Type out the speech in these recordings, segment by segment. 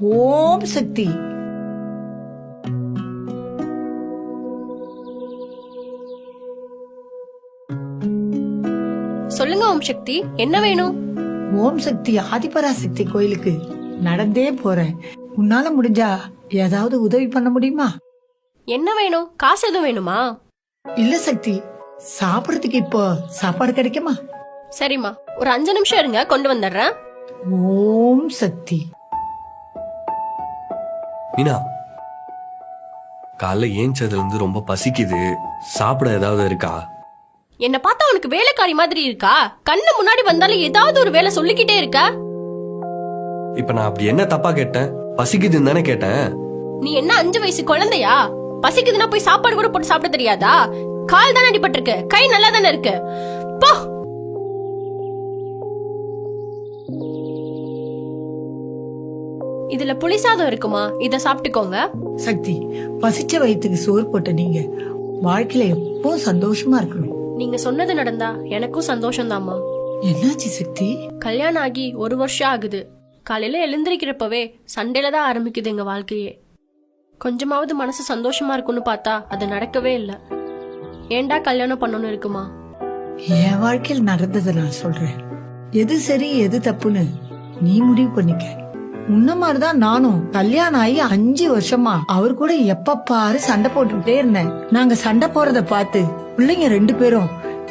ஓம் சக்தி. சொல்லுங்க ஓம் சக்தி, என்ன வேணும்? ஓம் சக்தி ஆதிபராசக்தி கோயிலுக்கு நடந்தே போறேன். உன்னால முடிஞ்சா ஏதாவது உதவி பண்ண முடியுமா? என்ன வேணும்? காசு எதுவும் வேணுமா? இல்ல சக்தி, சாப்பிடறதுக்கு இப்போ சாப்பாடு கிடைக்குமா? சரிம்மா, ஒரு 5 நிமிஷம் இருங்க, கொண்டு வந்துடுறேன். ஓம் சக்தி. மீனா, காலைல ஏஞ்சதுல இருந்து ரொம்ப பசிக்குது, சாப்பிட ஏதாவது இருக்கா? என்ன பார்த்தா உனக்கு வேலைக்காரி மாதிரி இருக்கா? கண்ணு முன்னாடி வந்தாலும் ஏதாவது ஒரு வேலை சொல்லிக்கிட்டே இருக்க. இப்ப நான் அப்படி என்ன தப்பா கேட்டேன்? பசிக்குதுன்னு தானே கேட்டேன். நீ என்ன 5 வயசு குழந்தையா? பசிக்குதுன்னா போய் சாப்பாடு கூட போட்டு சாப்பிட தெரியாதா? கால் தானே அடிபட்டு இருக்கு, கை நல்லா தானே இருக்கு. போ. இதுல புளி சாதம் இருக்குமா, இத சாப்பிட்டுக்கோங்க. சக்தி, பசிச்ச வயிற்றுக்கு சோறு போட்ட நீங்க வாழ்க்கையில எப்பவும் சந்தோஷமா இருக்கணும். நீங்க சொன்னது நடந்தா எனக்கும் சந்தோஷம் தாம்மா. என்னாச்சு சக்தி? கல்யாணம் ஆகி 1 வருஷம் ஆகுது. காலையில எழுந்திருக்கிறப்பவே சண்டையில தான் ஆரம்பிக்குது எங்க வாழ்க்கையே. கொஞ்சமாவது மனசு சந்தோஷமா இருக்கும்னு பார்த்தா அது நடக்கவே இல்ல. ஏண்டா கல்யாணம் பண்ணணும்னு இருக்குமா? என் வாழ்க்கையில் நடந்ததை நான் சொல்றேன். எது சரி எது தப்புன்னு நீ முடிவு பண்ணிக்க. முன்ன மாதிரிதான் நானும் கல்யாணம் ஆகி 5 வருஷமா அவர் கூட எப்ப பாரு சண்டை போட்டுக்கிட்டே இருந்தேன். நாங்க சண்டை போறத பார்த்து பிள்ளைங்க 2 பேரும்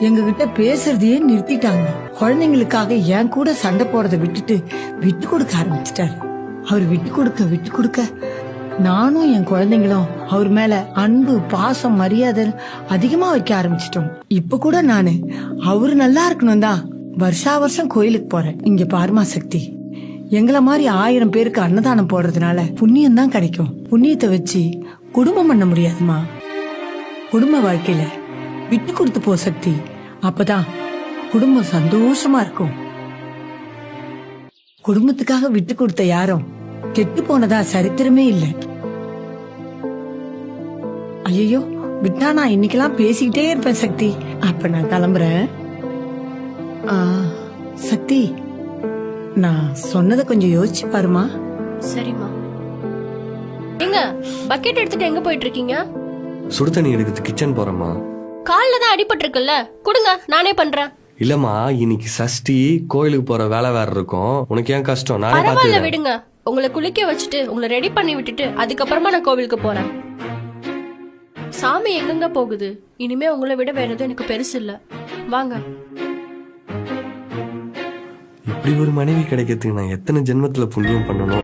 எங்க கிட்ட பேசுறதையே நிறுத்திட்டாங்க. குழந்தைங்களுக்காக என் கூட சண்டை போறதை விட்டுட்டு விட்டு கொடுக்க ஆரம்பிச்சிட்டாரு. அவர் விட்டு கொடுக்க நானும் என் குழந்தைங்களும் அவர் மேல அன்பு, பாசம், மரியாதை அதிகமா வைக்க ஆரம்பிச்சிட்டோம். இப்ப கூட நானு அவரு நல்லா இருக்கணும் தான் வருஷா வருஷம் கோயிலுக்கு போறேன். இங்க பாருமா சக்தி, எங்கள மாதிரி 1000 பேருக்கு அன்னதானம் போடுறதுனால புண்ணியம் தான் கிடைக்கும். புண்ணியத்தை வச்சு குடும்பம் பண்ண முடியாதுமா. குடும்ப வாழ்க்கையில விட்டு கொடுத்து போ சக்தி, அப்பதான் குடும்பம் சந்தோஷமா இருக்கும். குடும்பத்துக்காக விட்டு கொடுத்த யாரும் கெட்டு போனதா சரித்திரமே இல்ல. ஐயோ, விட்டா நான் இன்னைக்கெல்லாம் பேசிக்கிட்டே இருப்பேன் சக்தி. அப்ப நான் கிளம்புறேன். சக்தி, நான் சொன்னதை கொஞ்சம் யோசிச்சு பாருமா. சரிம்மா. எங்க பக்கெட் எடுத்துட்டு எங்க போயிட்டு இருக்கீங்க? சுடு தண்ணி எடுக்கிறது கிச்சன் போறேம்மா. கால்ல தான் அடிபட்டு இருக்குல்ல, கொடுங்க, நானே பண்றேன். இல்லம்மா, இன்னைக்கு சஷ்டி, கோயிலுக்கு போற வேலை வேற இருக்கும். உனக்கு ஏன் கஷ்டம்? நானே பரவாயில்ல, பாத்துக்கிறேன். விடுங்க. உங்களை குளிக்க வச்சுட்டு உங்களை ரெடி பண்ணி விட்டுட்டு அதுக்கப்புறமா நான் கோவிலுக்கு போறேன். சாமி எங்கெங்க போகுது? இனிமே உங்களை விட வேற எதுவும் எனக்கு பெருசு இல்ல. வாங்க. இப்படி ஒரு மனைவி கிடைக்கிறதுக்கு நான் எத்தனை ஜென்மத்துல புண்ணியம் பண்ணணும்.